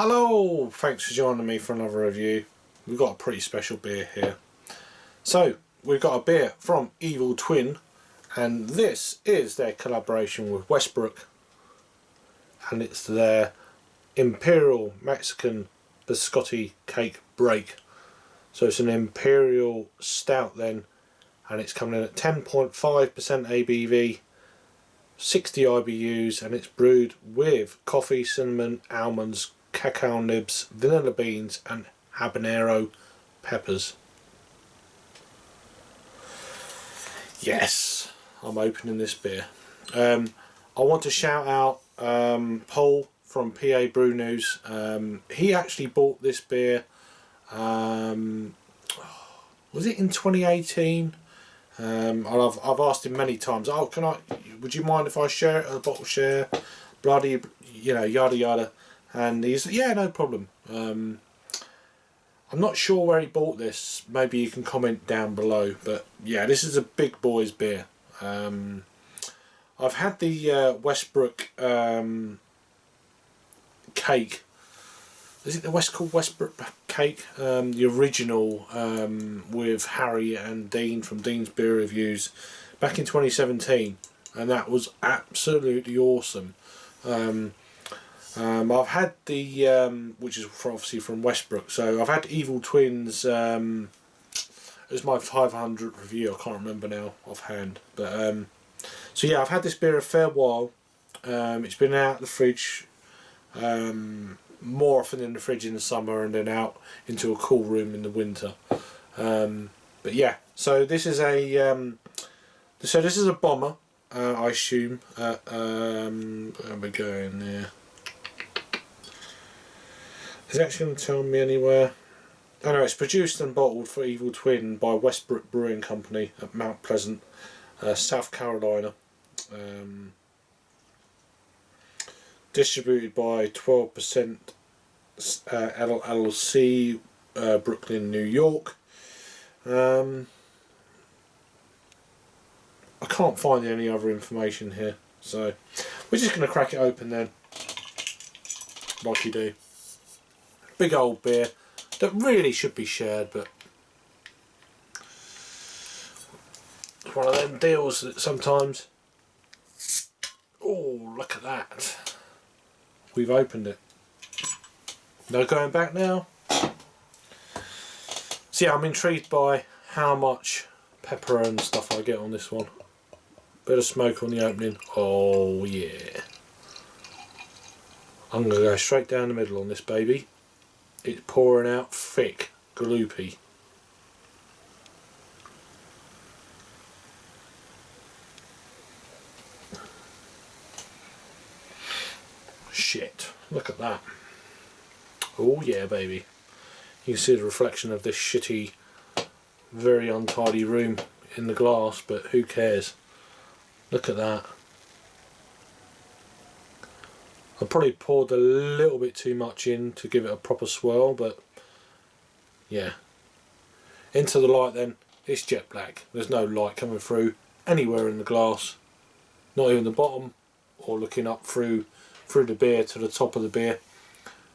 Hello, thanks for joining me for another review. We've got a pretty special beer here. So, we've got a beer from Evil Twin, and this is their collaboration with Westbrook, and it's their Imperial Mexican Biscotti Cake Break. So it's an Imperial Stout then, and it's coming in at 10.5% ABV, 60 IBUs, and it's brewed with coffee, cinnamon, almonds, cacao nibs, vanilla beans and habanero peppers. Yes, I'm opening this beer. I want to shout out Paul from PA Brew News. He actually bought this beer, was it in 2018? And I've asked him many times, oh, would you mind if I share it, a bottle share, bloody, yada yada. And he's, yeah, no problem. I'm not sure where he bought this. Maybe you can comment down below. But yeah, this is a big boy's beer. I've had the Westbrook cake. Is it called Westbrook cake? The original with Harry and Dean from Dean's Beer Reviews back in 2017, and that was absolutely awesome. I've had the which is obviously from Westbrook, so I've had Evil Twins. It was my 500th review. I can't remember now offhand, but so yeah, I've had this beer a fair while. It's been out of the fridge more often in the fridge in the summer, and then out into a cool room in the winter. But yeah, so this is a bomber, I assume. Where we going there? Is it actually going to tell me anywhere? Oh no, it's produced and bottled for Evil Twin by Westbrook Brewing Company at Mount Pleasant, South Carolina. Distributed by 12% LLC, Brooklyn, New York. I can't find any other information here, so we're just going to crack it open then, like you do. Big old beer that really should be shared, but it's one of them deals that sometimes. Oh, look at that. We've opened it. No going back now. So yeah, I'm intrigued by how much pepper and stuff I get on this one. Bit of smoke on the opening. Oh yeah. I'm going to go straight down the middle on this baby. It's pouring out thick, gloopy. Shit, look at that. Oh yeah, baby. You can see the reflection of this shitty, very untidy room in the glass, but who cares? Look at that. I probably poured a little bit too much in to give it a proper swirl, but yeah. Into the light then, it's jet black. There's no light coming through anywhere in the glass. Not even the bottom, or looking up through the beer to the top of the beer.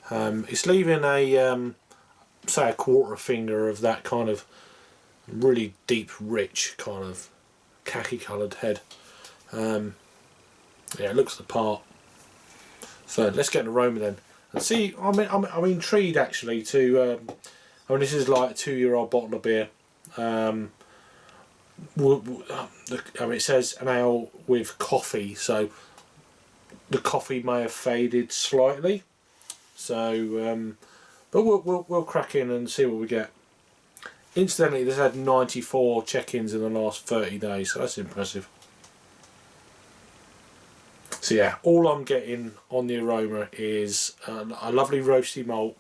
It's leaving a say a quarter finger of that kind of really deep, rich kind of khaki coloured head. Yeah, it looks the part. So let's get an aroma then and see. I'm intrigued actually to. This is like a 2-year-old bottle of beer. It says an ale with coffee, so the coffee may have faded slightly. So, but we'll crack in and see what we get. Incidentally, this had 94 check-ins in the last 30 days, so that's impressive. So yeah, all I'm getting on the aroma is a lovely roasty malt,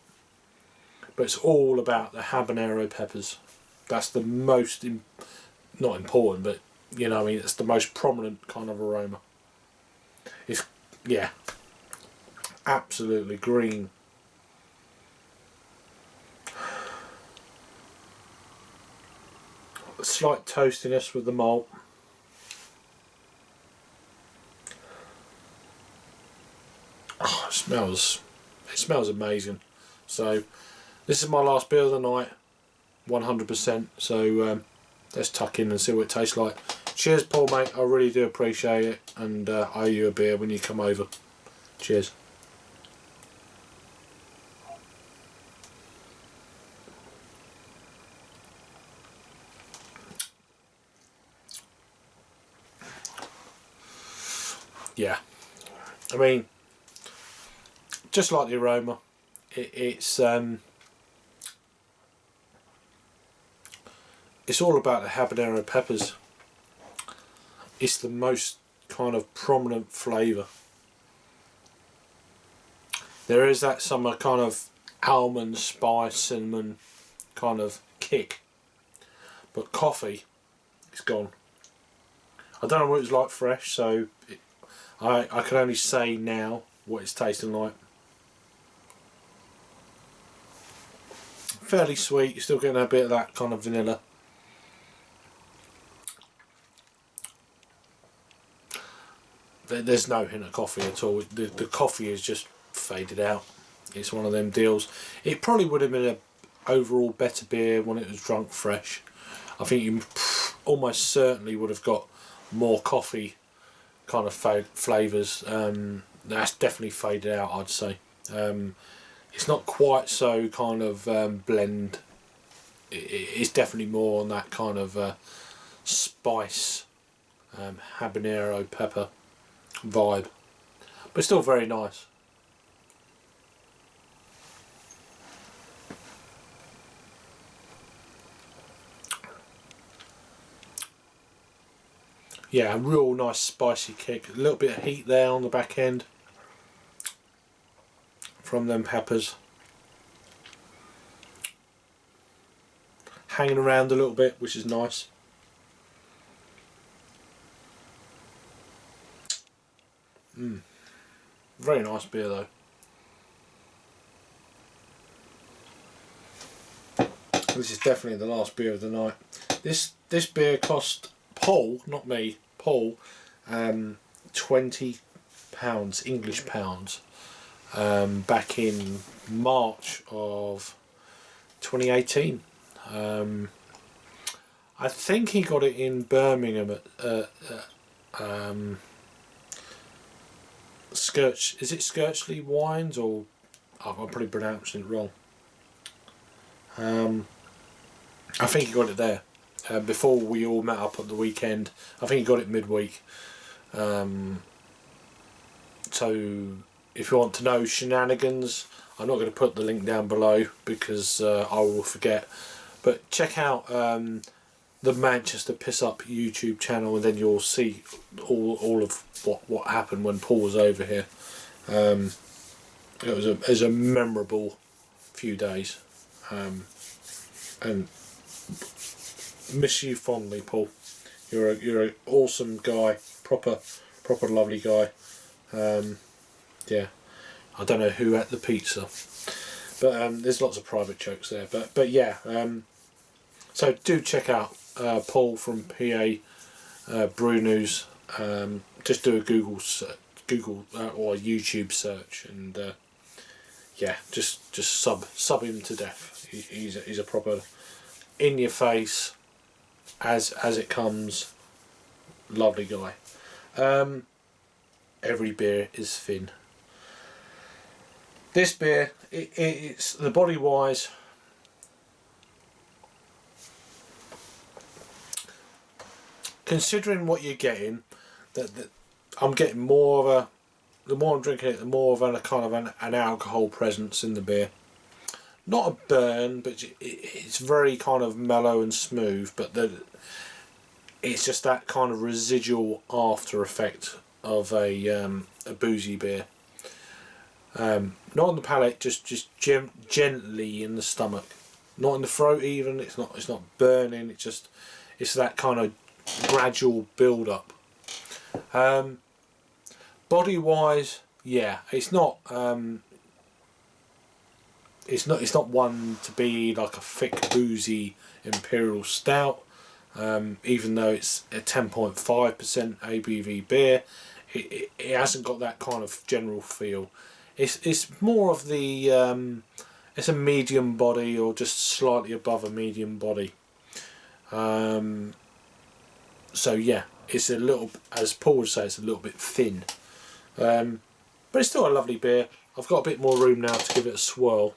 but it's all about the habanero peppers. That's the most, not important, but it's the most prominent kind of aroma. It's, yeah, absolutely green. A slight toastiness with the malt. Oh, it It smells amazing. So this is my last beer of the night, 100%. So let's tuck in and see what it tastes like. Cheers, Paul, mate. I really do appreciate it, and I owe you a beer when you come over. Cheers. Yeah, I mean, just like the aroma, it's all about the habanero peppers. It's the most kind of prominent flavour. There is that summer kind of almond, spice, cinnamon kind of kick, but coffee, it's gone. I don't know what it's like fresh, so I can only say now what it's tasting like. Fairly sweet, you're still getting a bit of that kind of vanilla. There's no hint of coffee at all. The coffee is just faded out. It's one of them deals. It probably would have been an overall better beer when it was drunk fresh. I think you almost certainly would have got more coffee kind of flavours. That's definitely faded out, I'd say. It's not quite so kind of blend. It's definitely more on that kind of spice, habanero pepper vibe, but still very nice. Yeah, a real nice spicy kick. A little bit of heat there on the back end from them peppers. Hanging around a little bit, which is nice. Very nice beer though. This is definitely the last beer of the night. This beer cost Paul, not me, Paul, £20, English pounds, back in March of 2018. I think he got it in Birmingham at is it Skirchley Wines, or I'm probably pronouncing it wrong. I think he got it there before we all met up at the weekend. I think he got it midweek. So if you want to know shenanigans, I'm not going to put the link down below because I will forget. But check out the Manchester Piss Up YouTube channel, and then you'll see all of what happened when Paul was over here. It was a memorable few days, and miss you fondly, Paul. You're an awesome guy, proper lovely guy. Yeah, I don't know who ate the pizza, but there's lots of private jokes there. But yeah, so do check out Paul from PA Brew News. Just do a Google or a YouTube search, and yeah, just sub him to death. He's a proper in your face as it comes lovely guy. Every beer is thin. This beer, it's the body wise, considering what you're getting, that I'm getting more of a, the more I'm drinking it, the more of a kind of an alcohol presence in the beer. Not a burn, but it's very kind of mellow and smooth, but it's just that kind of residual after effect of a boozy beer. Not on the palate, just gently in the stomach, not in the throat even. It's not burning. It's that kind of gradual build up. Body wise, yeah, it's not one to be like a thick boozy Imperial Stout. Even though it's a 10.5% ABV beer, it hasn't got that kind of general feel. It's more of the it's a medium body, or just slightly above a medium body. So yeah, it's a little, as Paul would say, it's a little bit thin, but it's still a lovely beer. I've got a bit more room now to give it a swirl.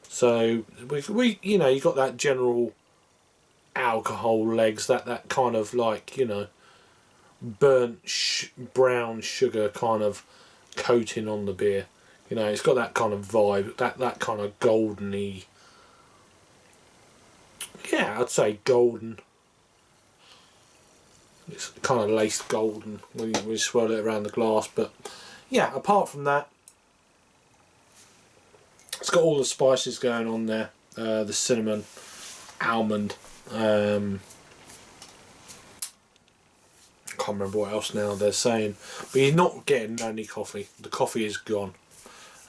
So we you know, you got that general alcohol legs, that kind of like, you know, burnt brown sugar kind of coating on the beer. You know, it's got that kind of vibe, that kind of goldeny. Yeah, I'd say golden. It's kind of laced golden when you swirl it around the glass. But yeah, apart from that, it's got all the spices going on there. The cinnamon, almond. Can't remember what else now they're saying. But you're not getting any coffee. The coffee is gone.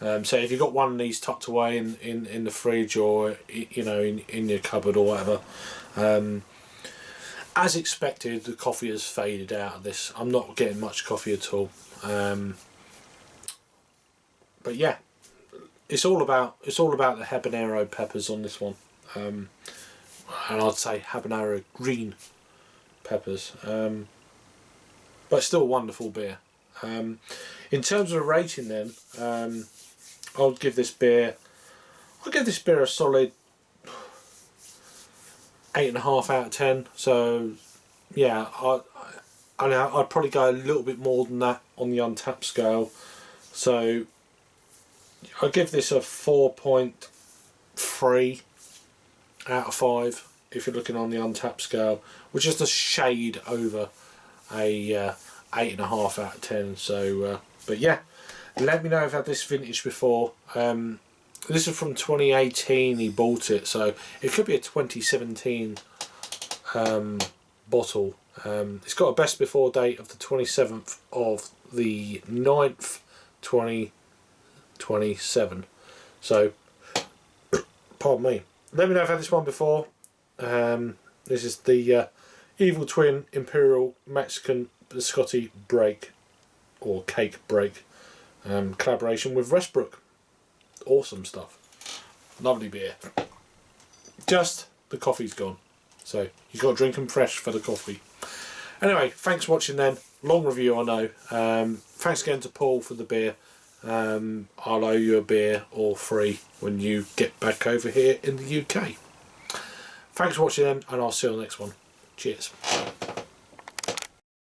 So if you've got one of these tucked away in the fridge, or you know, in your cupboard or whatever, as expected, the coffee has faded out of this. I'm not getting much coffee at all. But yeah, it's all about the habanero peppers on this one, and I'd say habanero green peppers. But it's still a wonderful beer. In terms of a rating, then, I'll give this beer a solid 8.5 out of 10. So yeah, I'd probably go a little bit more than that on the Untapped scale. So I'll give this a 4.3 out of 5 if you're looking on the Untapped scale, which is a shade over a 8.5 out of 10. So but yeah, let me know if you've had this vintage before. This is from 2018 he bought it, so it could be a 2017 bottle. It's got a best before date of the 27th of the 9th 2027. So pardon me, let me know if you've had this one before. This is the Evil Twin Imperial Mexican Biscotti break, or cake break, collaboration with Westbrook. Awesome stuff. Lovely beer. Just the coffee's gone, so you've got to drink them fresh for the coffee. Anyway, thanks for watching then. Long review, I know. Thanks again to Paul for the beer. I'll owe you a beer or free when you get back over here in the UK. Thanks for watching then, and I'll see you on the next one. Cheers.